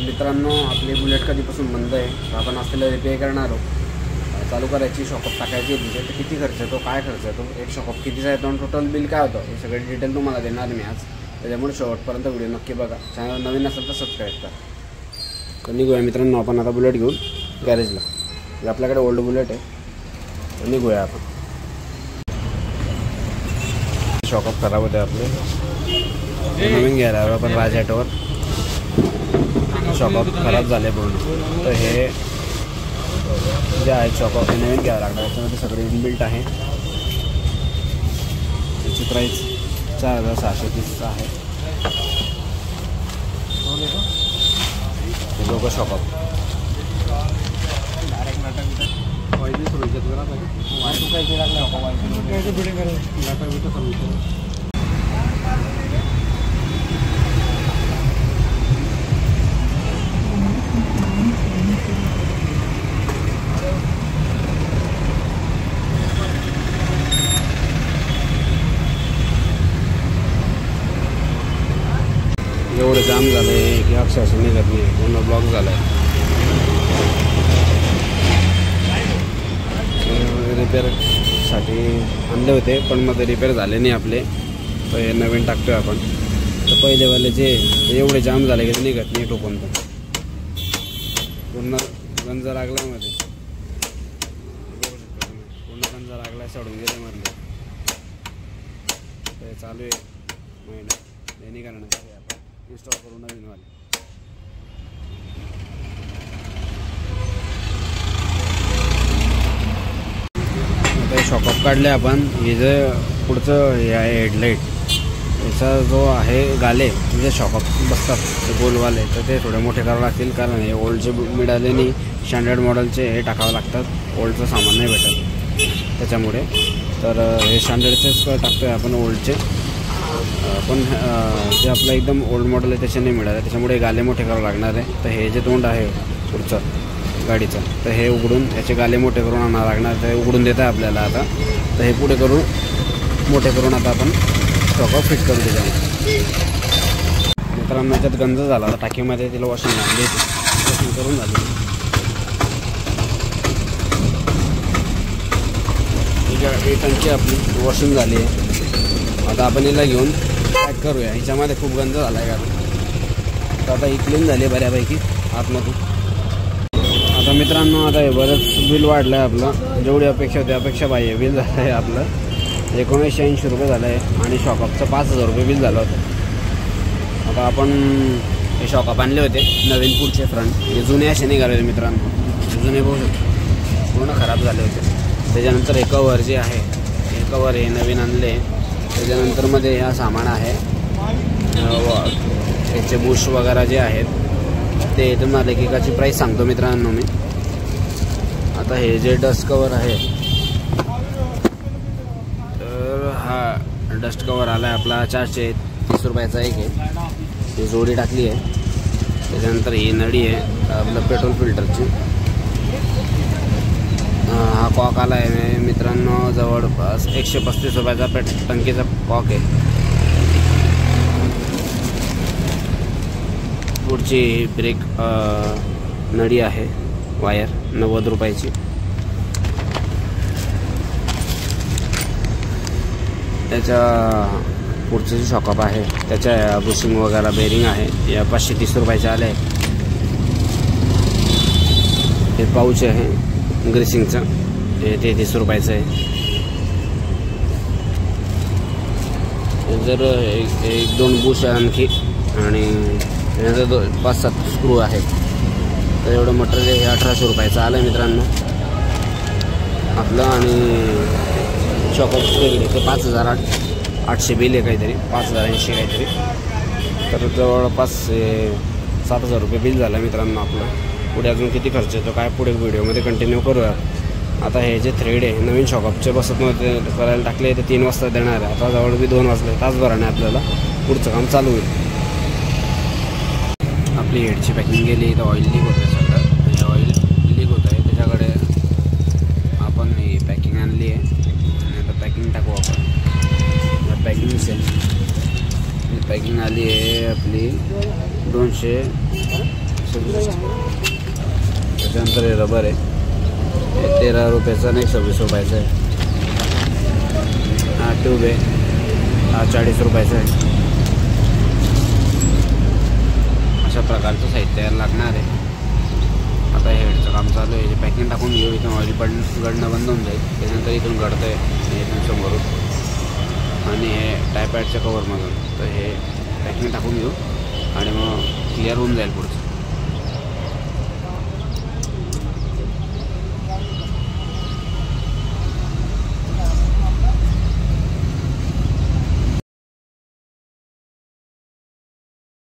मित्रांनो, आपली बुलेट कधीपासून बंद आहे, तर आपण असलेलं रिपेअर करणार आहोत. चालू करायची, शॉकअप टाकायची तिथे, तर किती खर्च येतो, काय खर्च येतो, एक शॉकअप कितीचा येतो आणि टोटल बिल काय होतं, हे सगळे डिटेल तुम्हाला देणार मी आज. त्याच्यामुळे शेवटपर्यंत व्हिडिओ नक्की बघा. चॅनल नवीन असेल तर सबस्क्राईब करा. तर निघूया मित्रांनो आपण आता बुलेट घेऊन गॅरेजला. आपल्याकडे ओल्ड बुलेट आहे, तर निघूया आपण. शॉकअप खराब होते आपले, नवीन घ्यायला हवं आपण. राज ॲटोवर शॉकअप खराब झाले पूर्ण, तर हे जे आहे शॉकअप हे नवीन घ्यावं लागणार. याच्यामध्ये सगळे इनबिल्ट आहे. याची प्राईस 4630 आहे. हे दोघं शॉकअप एवढं जाम झालं आहे की अक्षरशः निघत नाही, पूर्ण ब्लॉक झाला आहे. रिपेअरसाठी आणले होते पण मग ते रिपेअर झाले नाही आपले, तर हे नवीन टाकतोय आपण. तर पहिलेवाले जे एवढे जाम झाले की ते निघत नाही टोकून, पण पूर्ण गंज लागला मध्ये, पूर्ण गंज लागला, सोडून गेले मधले. ते चालू आहे महिना, हे नाही करणार आहे आपण, इन्स्टॉल करू नवीन वाले. आता शॉकअप काढले आपण. हे जे पुढचं हे आहे हेडलाईट, याचा जो आहे गाले म्हणजे शॉकअप बसतात ते गोलवाले, तर ते थोडे मोठे करावं लागतील, कारण हे ओल्डचे मिळाले नाही. स्टँडर्ड मॉडेलचे हे टाकावं लागतात, ओल्डचं सामान नाही भेटत त्याच्यामुळे. तर हे स्टँडर्डचेच टाकतो आहे आपण, ओल्डचे. पण जे आपलं एकदम ओल्ड मॉडेल आहे त्याचे नाही मिळालं, त्याच्यामुळे गाले मोठे करावं लागणार आहे. तर हे जे तोंड आहे पुढचं गाडीचं, तर हे उघडून याचे गाले मोठे करून आणावं लागणार. ते उघडून देत आहे आपल्याला आता, तर हे पुढे करून मोठे करून आता आपण शॉकअप फिट करू त्याच्यामध्ये. मित्रांनो, याच्यात गंज झाला आता टाकीमध्ये, तिला वॉशिंग लागली, वॉशिंग करून झाली. ही टंकी आपली वॉशिंग झाली आहे. आता आपण हिला घेऊन पॅक करूया. ह्याच्यामध्ये खूप गंज झाला आहे कारण, तर आता ही क्लीन झाली आहे बऱ्यापैकी आतमधून. आता मित्रांनो, आता हे बरंच बिल वाढलं आहे आपलं, जेवढी अपेक्षा होती अपेक्षा बाह्य बिल झालं आहे आपलं. 1980 रुपये झालं आहे आणि शॉकअपचं 5000 रुपये बिल झालं होतं. आता आपण हे शॉकअप आणले होते नवीन पुढचे फ्रंट, हे जुने असे निघाले होते मित्रांनो, जुने बहुत पूर्ण खराब झाले होते. त्याच्यानंतर हे कवर जे आहे, हे कवर हे नवीन आणले. त्याच्यानंतर मध्ये हा सामान आहे, याचे बुश वगैरे जे आहेत ते तुम्हाला एकेकाची प्राईस सांगतो मित्रांनो मी. आता हे जे डस्ट कवर आहे, तर हा डस्ट कवर आला आहे आपला 430 रुपयाचा एक आहे. ही जोडी टाकली आहे. त्याच्यानंतर ही नळी आहे आपलं पेट्रोल फिल्टरची. हा कॉक आला आहे मित्रांनो, जवळपास 135 रुपयाचा टंकीचा कॉक आहे. पुढची ब्रेक नळी आहे वायर 90 रुपयाची. त्याच्या पुढचं जे शॉकअप आहे त्याच्या बुशिंग वगैरे बेरिंग आहे, या 530 रुपयाचे आले आहे. हे पाऊच आहे ग्रीसिंगचं, हे 33 रुपयाचं आहे. जर एक दोन बुश आहे आणखी, आणि याचं 5-7 स्क्रू आहेत. तर एवढं मटेरियल हे 1800 रुपयाचं आलं आहे मित्रांनो आपलं. आणि शॉकअप वेगळे ते 5800 बिल आहे काहीतरी, 5080 काहीतरी. तर जवळपास 7000 रुपये बिल झालं मित्रांनो आपलं. पुढे अजून किती खर्च येतो काय पुढे व्हिडिओमध्ये कंटिन्यू करूया. आता हे जे थ्रेड आहे नवीन शॉकअपचे बसत नव्हते, करायला टाकले ते 3 वाजता देणार आहे. आता जवळ बी 2 वाजले, तासभराने आपल्याला पुढचं काम चालू होईल. आपली हेडची पॅकिंग गेली, तर ऑइल लीक होतं सगळं. हे ऑइल लीक होतं आहे, त्याच्याकडे आपण ही पॅकिंग आणली आहे आणि आता पॅकिंग टाकू आपण. पॅकिंग पॅकिंग आली आहे आपली 200 त्याच्यानंतर हे रबर आहे, हे 13 रुपयाचा आणि 26 रुपयाचा आहे. हा ट्यूब आहे, हा 40 रुपयाचा आहे. अशा प्रकारचं साहित्य लागणार आहे. आता हेडचं काम चालू आहे. पॅकिंग टाकून घेऊ. इथून ऑइल गडणं बंद होऊन जाईल. त्याच्यानंतर इथून गडतं आहे इथून समोरून आणि हे टायपॅडच्या कवरमधून. तर हे पॅकिंग टाकून घेऊ आणि मग क्लिअर होऊन जाईल पुढचं.